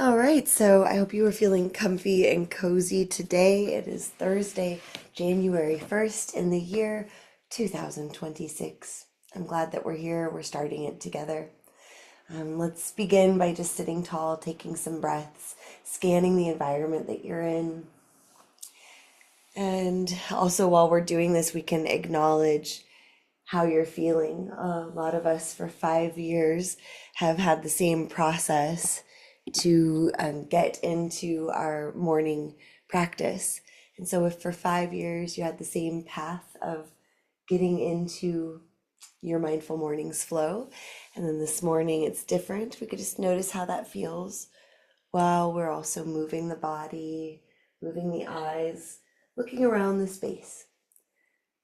All right, so I hope you are feeling comfy and cozy today. It is Thursday, January 1st in the year 2026. I'm glad that we're here. We're starting it together. Let's begin by just sitting tall, taking some breaths, scanning the environment that you're in. And also, while we're doing this, we can acknowledge how you're feeling. A lot of us for 5 years have had the same process to get into our morning practice. And so, if for 5 years you had the same path of getting into your mindful mornings flow, and then this morning it's different, we could just notice how that feels while we're also moving the body, moving the eyes, looking around the space.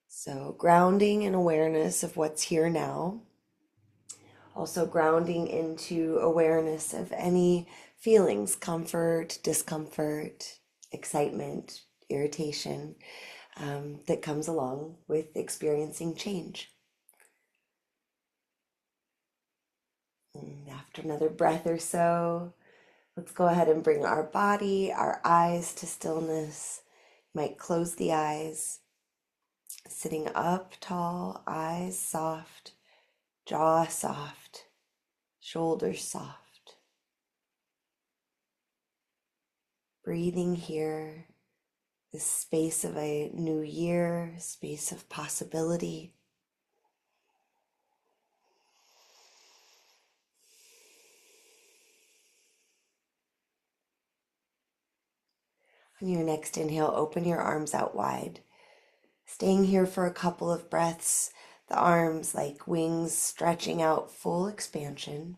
So, grounding and awareness of what's here now. Also, grounding into awareness of any feelings, comfort, discomfort, excitement, irritation that comes along with experiencing change. And after another breath or so, let's go ahead and bring our body, our eyes to stillness. You might close the eyes. Sitting up tall, eyes soft, jaw soft, shoulders soft. Breathing here, this space of a new year, space of possibility. On your next inhale, open your arms out wide. Staying here for a couple of breaths, the arms like wings stretching out, full expansion.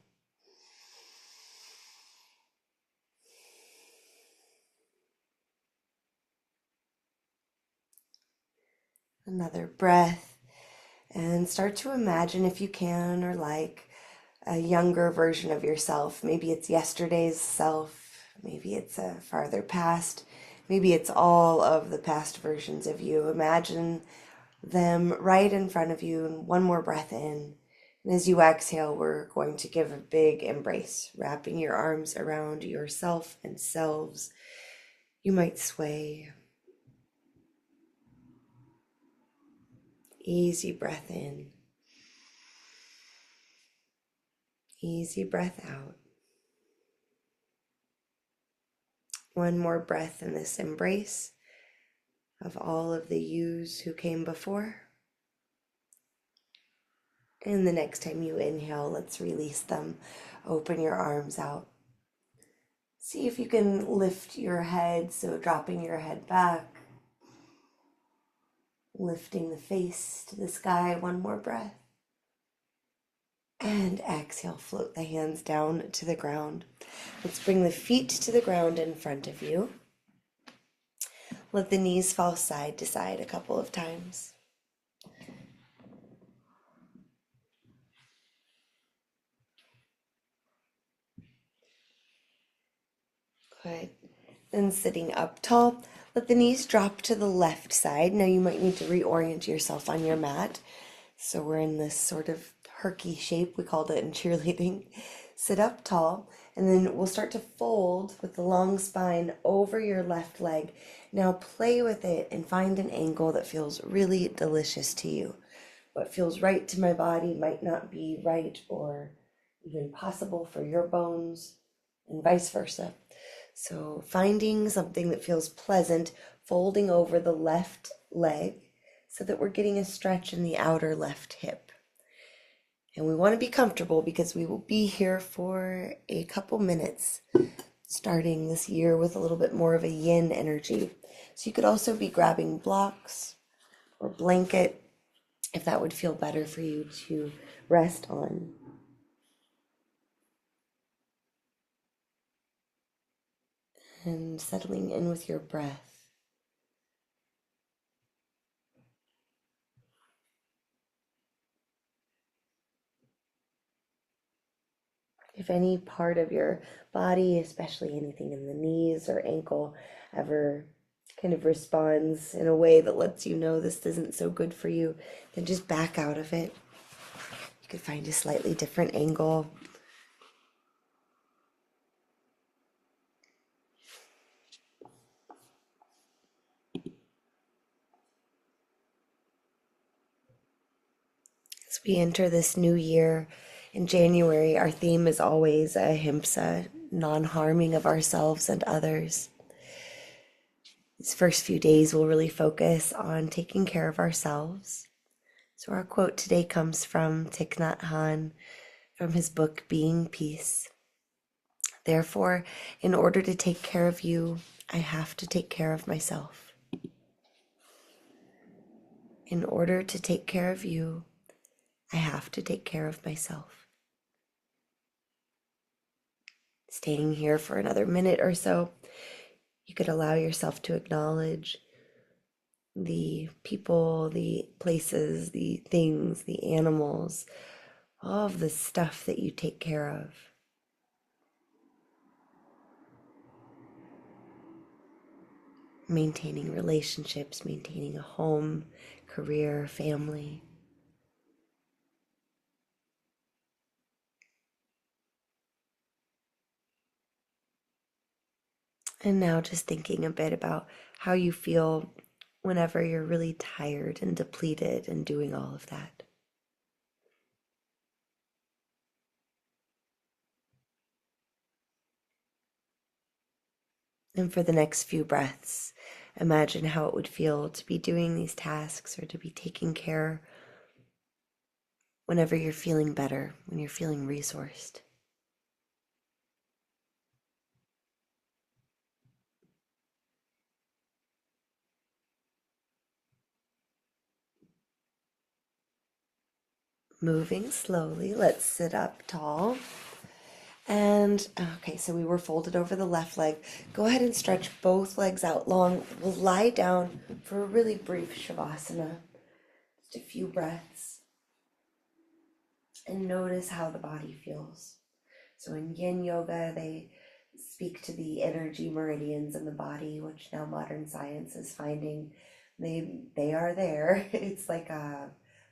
Another breath, and start to imagine, if you can or like, a younger version of yourself. Maybe it's yesterday's self, maybe it's a farther past, maybe it's all of the past versions of you. Imagine them right in front of you, and one more breath in. And as you exhale, we're going to give a big embrace, wrapping your arms around yourself and selves. You might sway. Easy breath in. Easy breath out. One more breath in this embrace of all of the yous who came before. And the next time you inhale, let's release them. Open your arms out. See if you can lift your head, so dropping your head back. Lifting the face to the sky, one more breath. And exhale, float the hands down to the ground. Let's bring the feet to the ground in front of you. Let the knees fall side to side a couple of times. Good. Then sitting up tall, let the knees drop to the left side. Now you might need to reorient yourself on your mat. So we're in this sort of herky shape, we called it in cheerleading. Sit up tall, and then we'll start to fold with the long spine over your left leg. Now play with it and find an angle that feels really delicious to you. What feels right to my body might not be right or even possible for your bones, and vice versa. So finding something that feels pleasant, folding over the left leg so that we're getting a stretch in the outer left hip. And we want to be comfortable because we will be here for a couple minutes, starting this year with a little bit more of a yin energy. So you could also be grabbing blocks or blanket if that would feel better for you to rest on. And settling in with your breath. If any part of your body, especially anything in the knees or ankle, ever kind of responds in a way that lets you know this isn't so good for you, then just back out of it. You could find a slightly different angle. We enter this new year in January. Our theme is always ahimsa, non-harming of ourselves and others. These first few days will really focus on taking care of ourselves. So our quote today comes from Thich Nhat Hanh from his book Being Peace. Therefore, in order to take care of you, I have to take care of myself. In order to take care of you, I have to take care of myself. Staying here for another minute or so, you could allow yourself to acknowledge the people, the places, the things, the animals, all of the stuff that you take care of. Maintaining relationships, maintaining a home, career, family. And now just thinking a bit about how you feel whenever you're really tired and depleted and doing all of that. And for the next few breaths, imagine how it would feel to be doing these tasks or to be taking care whenever you're feeling better, when you're feeling resourced. Moving slowly, let's sit up tall. And okay, so we were folded over the left leg. Go ahead and stretch both legs out long. We'll lie down for a really brief Shavasana. Just a few breaths. And notice how the body feels. So in yin yoga, they speak to the energy meridians in the body, which now modern science is finding they are there. It's like a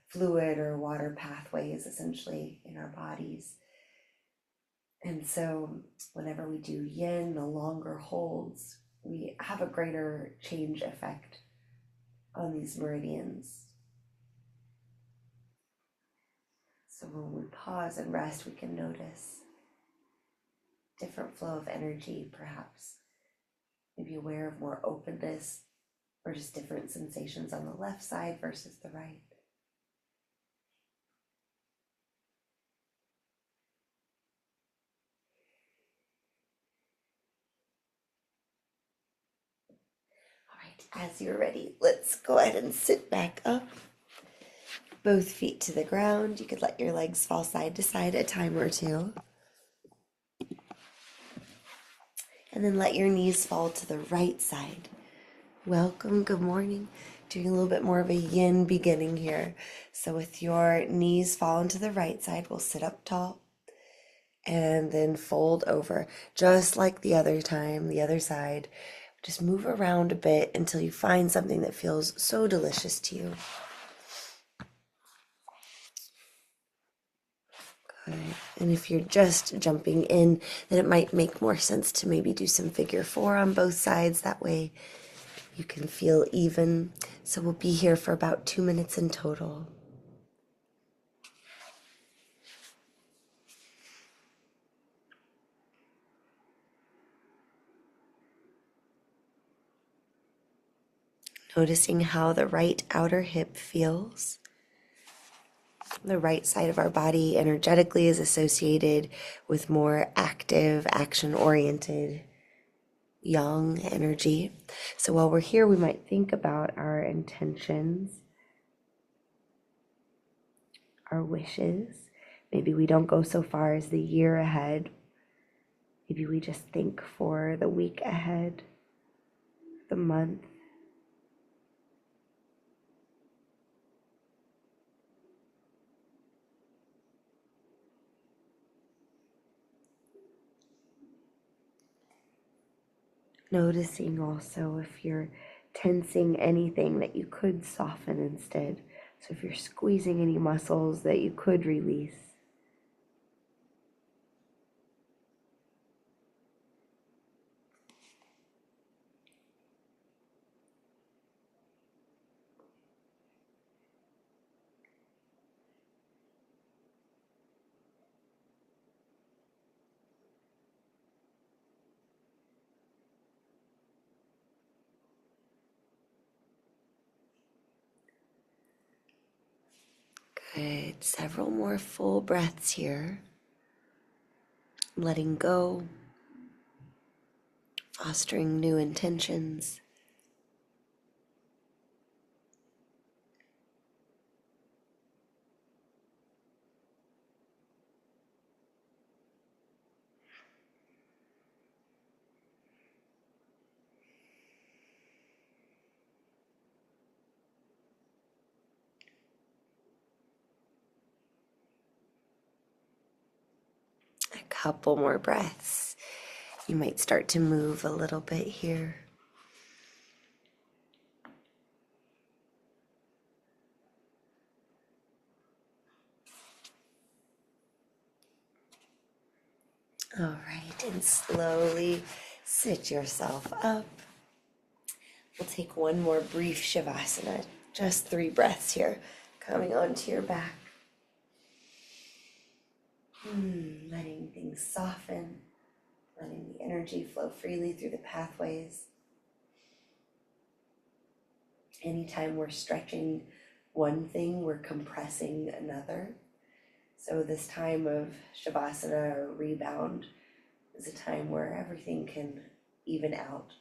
fluid or water pathways essentially in our bodies. And so whenever we do yin, the longer holds, we have a greater change effect on these meridians. So when we pause and rest, we can notice different flow of energy, perhaps. Maybe aware of more openness or just different sensations on the left side versus the right. All right, as you're ready, let's go ahead and sit back up. Both feet to the ground. You could let your legs fall side to side a time or two. And then let your knees fall to the right side. Welcome, good morning. Doing a little bit more of a yin beginning here. So with your knees fallen to the right side, we'll sit up tall and then fold over. Just like the other time, the other side. Just move around a bit until you find something that feels so delicious to you. Good. And if you're just jumping in, then it might make more sense to maybe do some figure four on both sides. That way you can feel even. So we'll be here for about 2 minutes in total. Noticing how the right outer hip feels. The right side of our body energetically is associated with more active, action-oriented, yang energy. So while we're here, we might think about our intentions, our wishes. Maybe we don't go so far as the year ahead. Maybe we just think for the week ahead, the month. Noticing also if you're tensing anything that you could soften instead. So if you're squeezing any muscles that you could release. Good. Several more full breaths here. Letting go, fostering new intentions. A couple more breaths. You might start to move a little bit here. All right, and slowly sit yourself up. We'll take one more brief Shavasana, just 3 breaths here, coming onto your back. Letting things soften, letting the energy flow freely through the pathways. Anytime we're stretching one thing, we're compressing another. So this time of Shavasana or rebound is a time where everything can even out.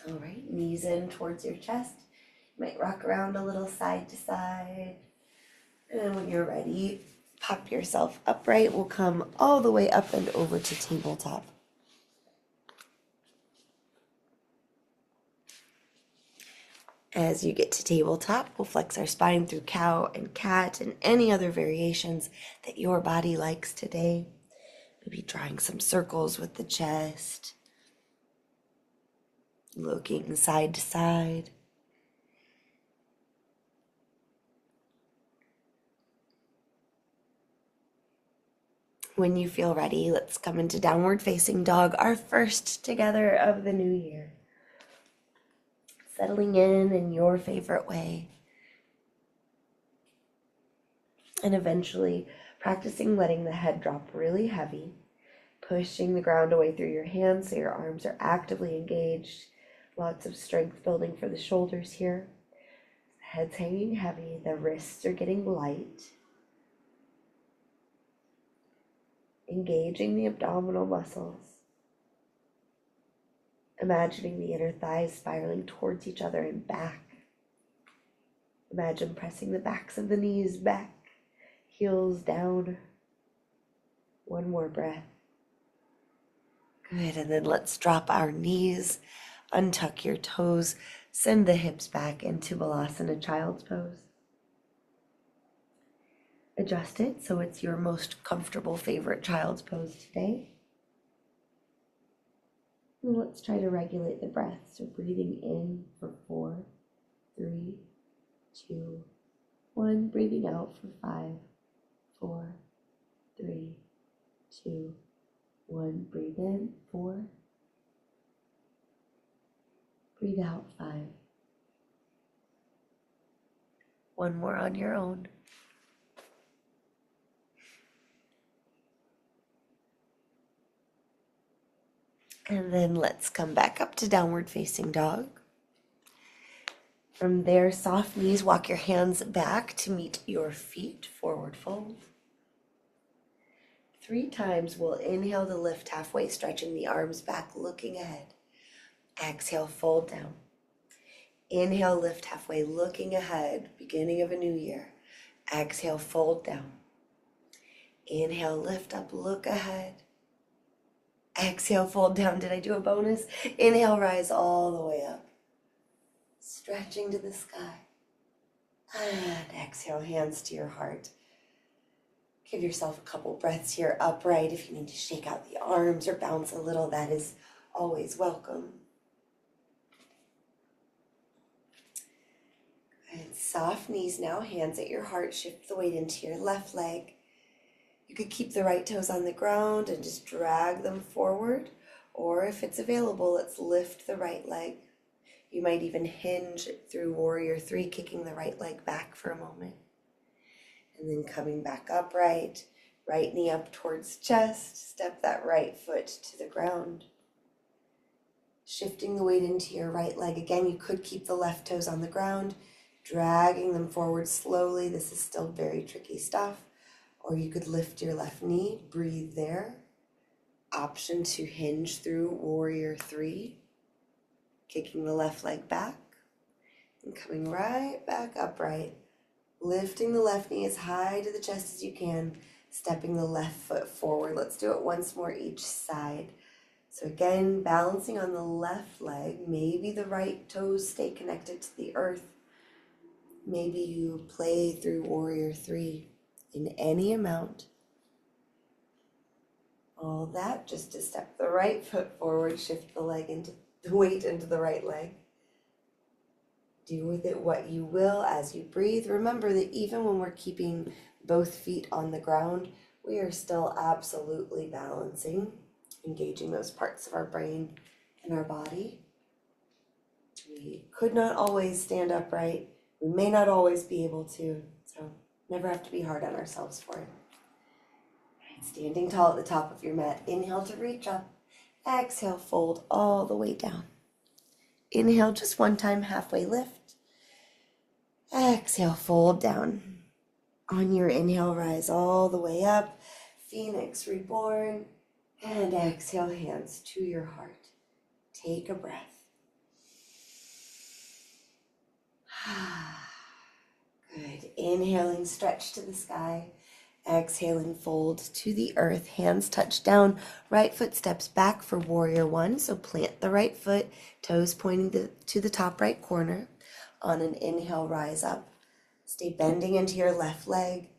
All right, knees in towards your chest. You might rock around a little side to side. And when you're ready, pop yourself upright. We'll come all the way up and over to tabletop. As you get to tabletop, we'll flex our spine through cow and cat and any other variations that your body likes today. Maybe drawing some circles with the chest, looking side to side. When you feel ready, let's come into downward facing dog, our first together of the new year. Settling in your favorite way. And eventually practicing letting the head drop really heavy, pushing the ground away through your hands so your arms are actively engaged. Lots of strength building for the shoulders here. The head's hanging heavy, the wrists are getting light. Engaging the abdominal muscles. Imagining the inner thighs spiraling towards each other and back. Imagine pressing the backs of the knees back, heels down. One more breath. Good, and then let's drop our knees, untuck your toes, send the hips back into Balasana Child's Pose. Adjust it so it's your most comfortable favorite child's pose today. And let's try to regulate the breath. So breathing in for 4, 3, 2, 1. Breathing out for 5, 4, 3, 2, 1. Breathe in, 4. Breathe out, 5. One more on your own. And then let's come back up to downward facing dog. From there, soft knees, walk your hands back to meet your feet, forward fold. 3 times we'll inhale to lift halfway, stretching the arms back, looking ahead. Exhale, fold down. Inhale, lift halfway, looking ahead, beginning of a new year. Exhale, fold down. Inhale, lift up, look ahead. Exhale, fold down. Did I do a bonus? Inhale, rise all the way up. Stretching to the sky. And exhale, hands to your heart. Give yourself a couple breaths here upright. If you need to shake out the arms or bounce a little, that is always welcome. Good. Soft knees now, hands at your heart. Shift the weight into your left leg. You could keep the right toes on the ground and just drag them forward. Or if it's available, let's lift the right leg. You might even hinge through Warrior 3, kicking the right leg back for a moment. And then coming back upright, right knee up towards chest, step that right foot to the ground. Shifting the weight into your right leg. Again, you could keep the left toes on the ground, dragging them forward slowly. This is still very tricky stuff. Or you could lift your left knee, breathe there. Option to hinge through warrior three. Kicking the left leg back and coming right back upright. Lifting the left knee as high to the chest as you can, stepping the left foot forward. Let's do it once more each side. So again, balancing on the left leg. Maybe the right toes stay connected to the earth. Maybe you play through warrior three in any amount. All that just to step the right foot forward, shift the weight into the right leg. Do with it what you will as you breathe. Remember that even when we're keeping both feet on the ground, we are still absolutely balancing, engaging those parts of our brain and our body. We could not always stand upright. We may not always be able to, so never have to be hard on ourselves for it. Standing tall at the top of your mat. Inhale to reach up. Exhale, fold all the way down. Inhale just one time, halfway lift. Exhale, fold down. On your inhale, rise all the way up. Phoenix reborn. And exhale, hands to your heart. Take a breath. Good. Inhaling, stretch to the sky. Exhaling, fold to the earth. Hands touch down. Right foot steps back for warrior one. So plant the right foot, toes pointing to the top right corner. On an inhale, rise up. Stay bending into your left leg.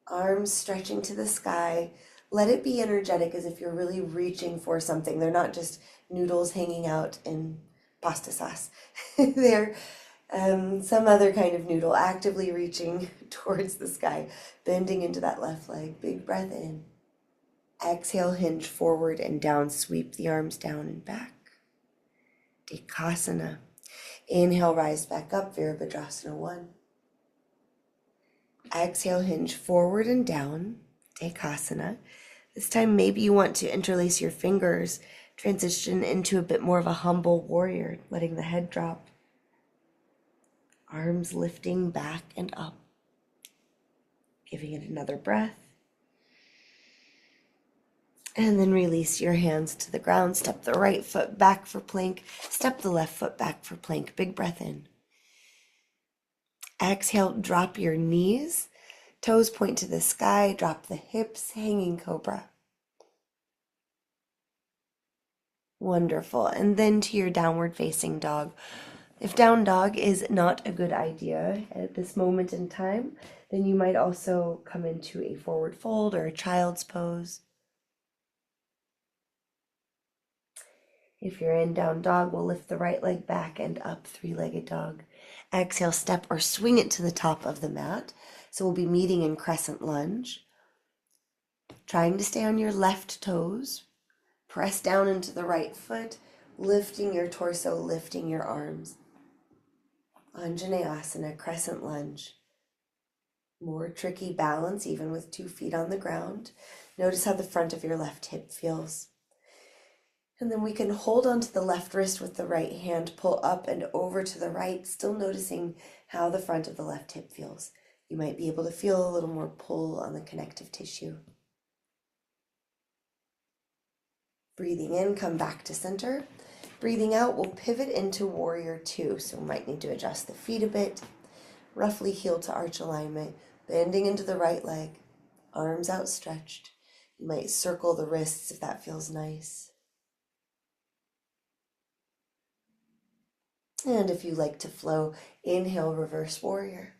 Arms stretching to the sky. Let it be energetic as if you're really reaching for something. They're not just noodles hanging out in pasta sauce. They're some other kind of noodle, actively reaching towards the sky, bending into that left leg. Big breath in. Exhale, hinge forward and down, sweep the arms down and back. Dekasana. Inhale, rise back up, Virabhadrasana 1. Exhale, hinge forward and down, Dekasana. This time maybe you want to interlace your fingers, transition into a bit more of a humble warrior, letting the head drop. Arms lifting back and up. Giving it another breath. And then release your hands to the ground. Step the right foot back for plank. Step the left foot back for plank. Big breath in. Exhale, drop your knees. Toes point to the sky. Drop the hips, hanging cobra. Wonderful. And then to your downward facing dog. If down dog is not a good idea at this moment in time, then you might also come into a forward fold or a child's pose. If you're in down dog, we'll lift the right leg back and up, three-legged dog. Exhale, step or swing it to the top of the mat. So we'll be meeting in crescent lunge. Trying to stay on your left toes. Press down into the right foot, lifting your torso, lifting your arms. Anjaneyasana, crescent lunge. More tricky balance, even with 2 feet on the ground. Notice how the front of your left hip feels. And then we can hold onto the left wrist with the right hand, pull up and over to the right, still noticing how the front of the left hip feels. You might be able to feel a little more pull on the connective tissue. Breathing in, come back to center. Breathing out, we'll pivot into warrior two. So we might need to adjust the feet a bit. Roughly heel to arch alignment, bending into the right leg, arms outstretched. You might circle the wrists if that feels nice. And if you like to flow, inhale, reverse warrior.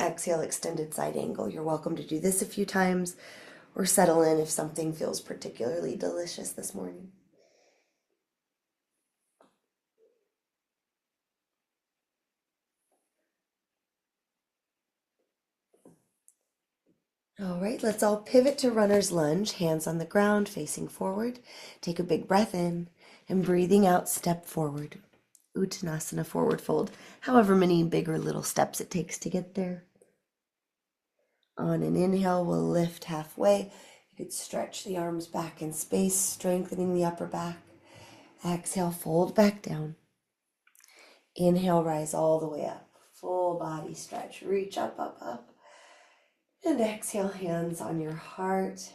Exhale, extended side angle. You're welcome to do this a few times or settle in if something feels particularly delicious this morning. All right, let's all pivot to runner's lunge, hands on the ground, facing forward. Take a big breath in and breathing out, step forward. Uttanasana, forward fold, however many big or little steps it takes to get there. On an inhale, we'll lift halfway. You could stretch the arms back in space, strengthening the upper back. Exhale, fold back down. Inhale, rise all the way up. Full body stretch. Reach up, up, up. And exhale, hands on your heart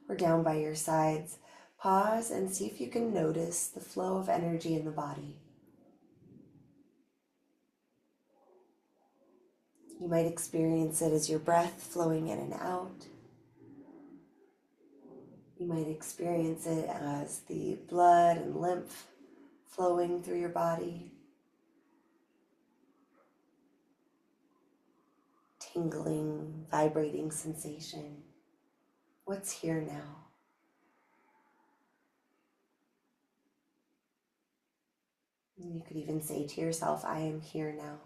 or down by your sides. Pause and see if you can notice the flow of energy in the body. You might experience it as your breath flowing in and out. You might experience it as the blood and lymph flowing through your body. Tingling, vibrating sensation. What's here now? And you could even say to yourself, I am here now.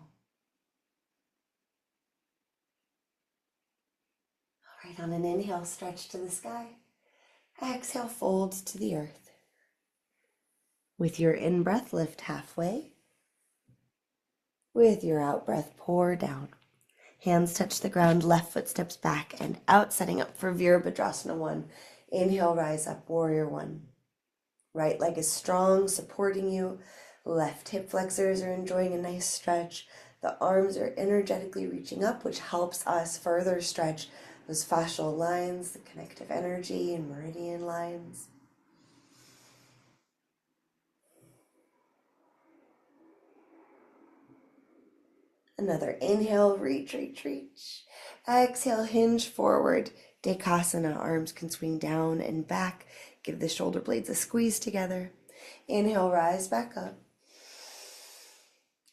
All right, on an inhale, stretch to the sky. Exhale, fold to the earth. With your in-breath, lift halfway. With your out-breath, pour down. Hands touch the ground, left foot steps back and out, setting up for Virabhadrasana 1. Inhale, rise up, Warrior 1. Right leg is strong, supporting you. Left hip flexors are enjoying a nice stretch. The arms are energetically reaching up, which helps us further stretch those fascial lines, the connective energy and meridian lines. Another inhale, reach, reach, reach. Exhale, hinge forward. Dekasana, arms can swing down and back. Give the shoulder blades a squeeze together. Inhale, rise back up.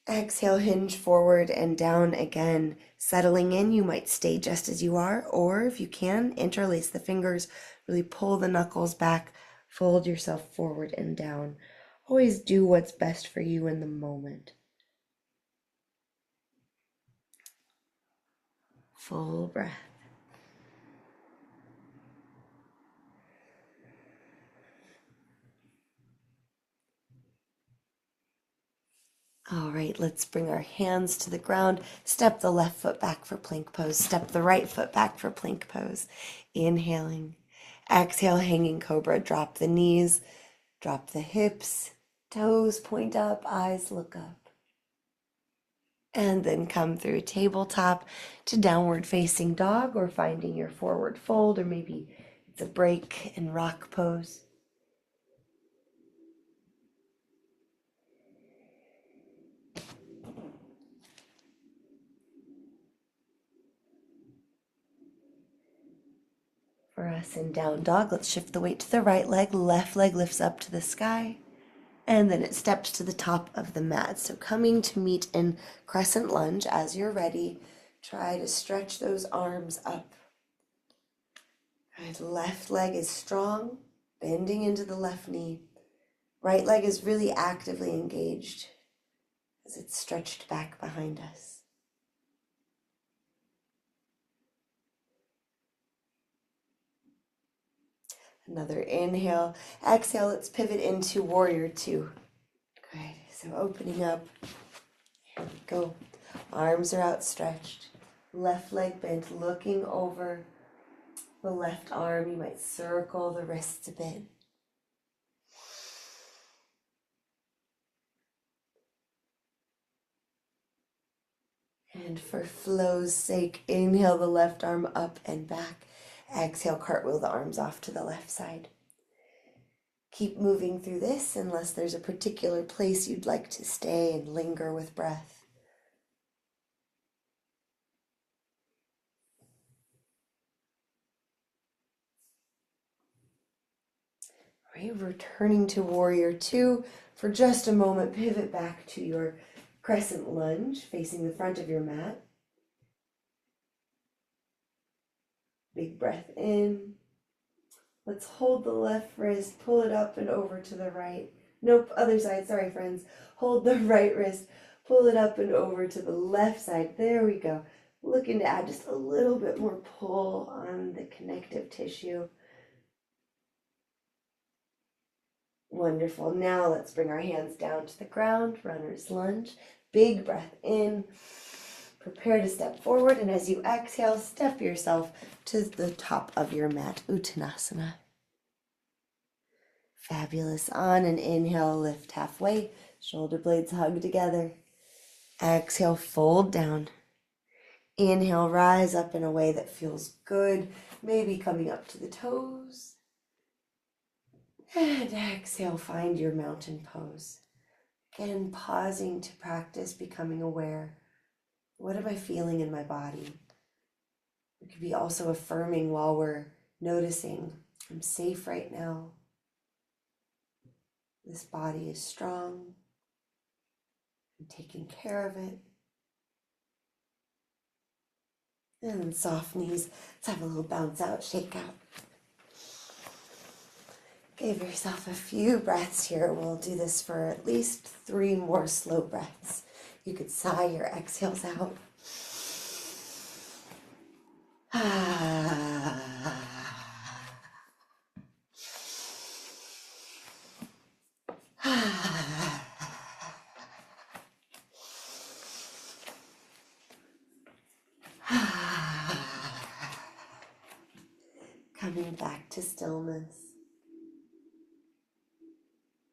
Exhale, hinge forward and down again. Settling in, you might stay just as you are, or if you can, interlace the fingers, really pull the knuckles back, fold yourself forward and down. Always do what's best for you in the moment. Full breath. All right, let's bring our hands to the ground. Step the left foot back for plank pose. Step the right foot back for plank pose. Inhaling. Exhale, hanging cobra. Drop the knees, drop the hips. Toes point up, eyes look up. And then come through tabletop to downward facing dog, or finding your forward fold, or maybe it's a break and rock pose. For us in down dog, let's shift the weight to the right leg. Left leg lifts up to the sky. And then it steps to the top of the mat. So coming to meet in crescent lunge. As you're ready, try to stretch those arms up. Right, left leg is strong, bending into the left knee. Right leg is really actively engaged as it's stretched back behind us. Another inhale. Exhale, let's pivot into Warrior 2. Good. So opening up. Here we go. Arms are outstretched. Left leg bent, looking over the left arm. You might circle the wrists a bit. And for flow's sake, inhale the left arm up and back. Exhale, cartwheel the arms off to the left side. Keep moving through this unless there's a particular place you'd like to stay and linger with breath. All right, returning to Warrior 2. For just a moment, pivot back to your crescent lunge, facing the front of your mat. Big breath in. Let's hold the left wrist, pull it up and over to the right. Nope, other side, sorry friends. Hold the right wrist, pull it up and over to the left side. There we go. Looking to add just a little bit more pull on the connective tissue. Wonderful. Now let's bring our hands down to the ground, runner's lunge. Big breath in. Prepare to step forward, and as you exhale, step yourself to the top of your mat, Uttanasana. Fabulous. On an inhale, lift halfway, shoulder blades hug together. Exhale, fold down. Inhale, rise up in a way that feels good, maybe coming up to the toes. And exhale, find your mountain pose. Again, pausing to practice becoming aware. What am I feeling in my body? We could be also affirming while we're noticing, I'm safe right now. This body is strong. I'm taking care of it. And then soft knees. Let's have a little bounce out, shake out. Give yourself a few breaths here. We'll do this for at least 3 more slow breaths. You could sigh your exhales out. Coming back to stillness.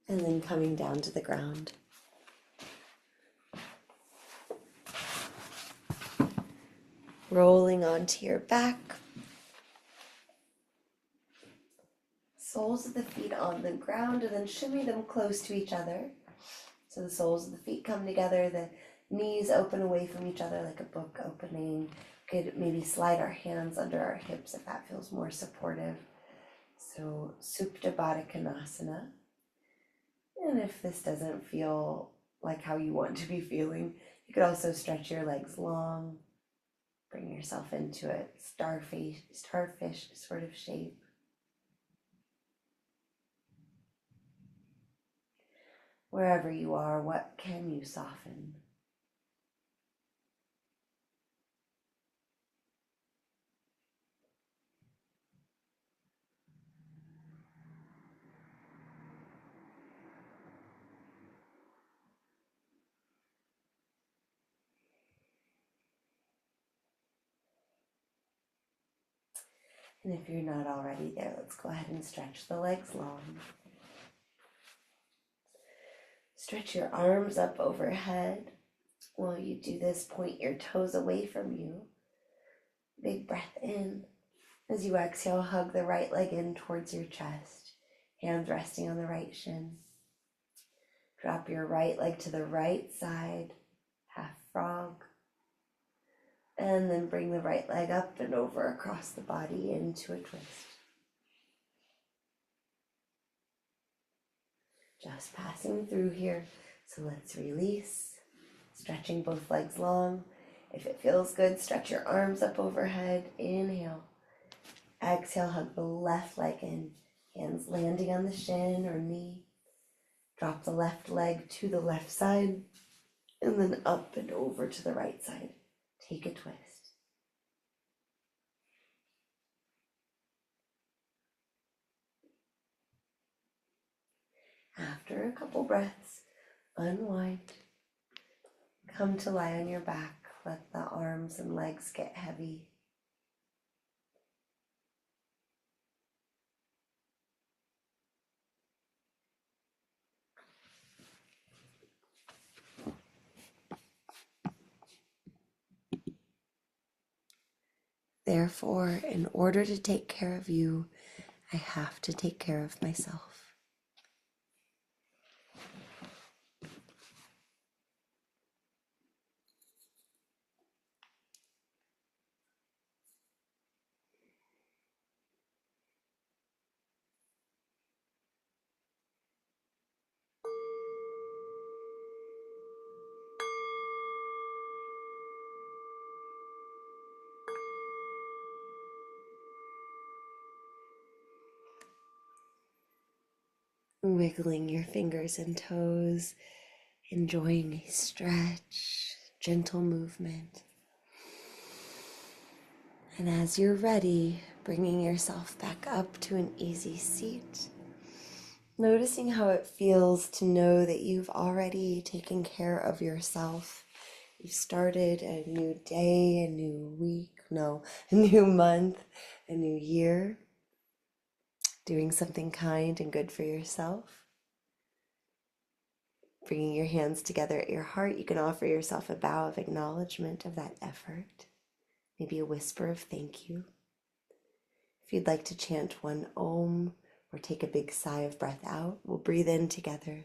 And then coming down to the ground. Rolling onto your back. Soles of the feet on the ground, and then shimmy them close to each other. So the soles of the feet come together, the knees open away from each other like a book opening. Could maybe slide our hands under our hips if that feels more supportive. So Supta Baddha Konasana. And if this doesn't feel like how you want to be feeling, you could also stretch your legs long. Bring yourself into a starfish sort of shape. Wherever you are, what can you soften? And if you're not already there, let's go ahead and stretch the legs long. Stretch your arms up overhead. While you do this, point your toes away from you. Big breath in. As you exhale, hug the right leg in towards your chest. Hands resting on the right shin. Drop your right leg to the right side, half frog. And then bring the right leg up and over across the body into a twist. Just passing through here. So let's release. Stretching both legs long. If it feels good, stretch your arms up overhead. Inhale. Exhale, hug the left leg in. Hands landing on the shin or knee. Drop the left leg to the left side. And then up and over to the right side. Take a twist. After a couple breaths, unwind. Come to lie on your back. Let the arms and legs get heavy. Therefore, in order to take care of you, I have to take care of myself. Wiggling your fingers and toes, enjoying a stretch, gentle movement. And as you're ready, bringing yourself back up to an easy seat, noticing how it feels to know that you've already taken care of yourself. You've started a new day, a new week, a new month, a new year. doing something kind and good for yourself. Bringing your hands together at your heart, you can offer yourself a bow of acknowledgement of that effort, maybe a whisper of thank you. If you'd like to chant one Om or take a big sigh of breath out, we'll breathe in together.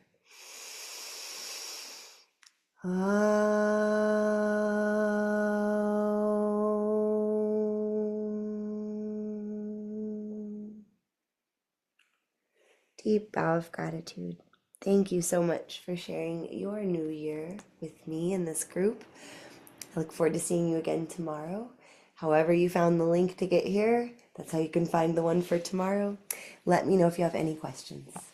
Deep bow of gratitude. Thank you so much for sharing your new year with me in this group. I look forward to seeing you again tomorrow. However you found the link to get here, that's how you can find the one for tomorrow. Let me know if you have any questions.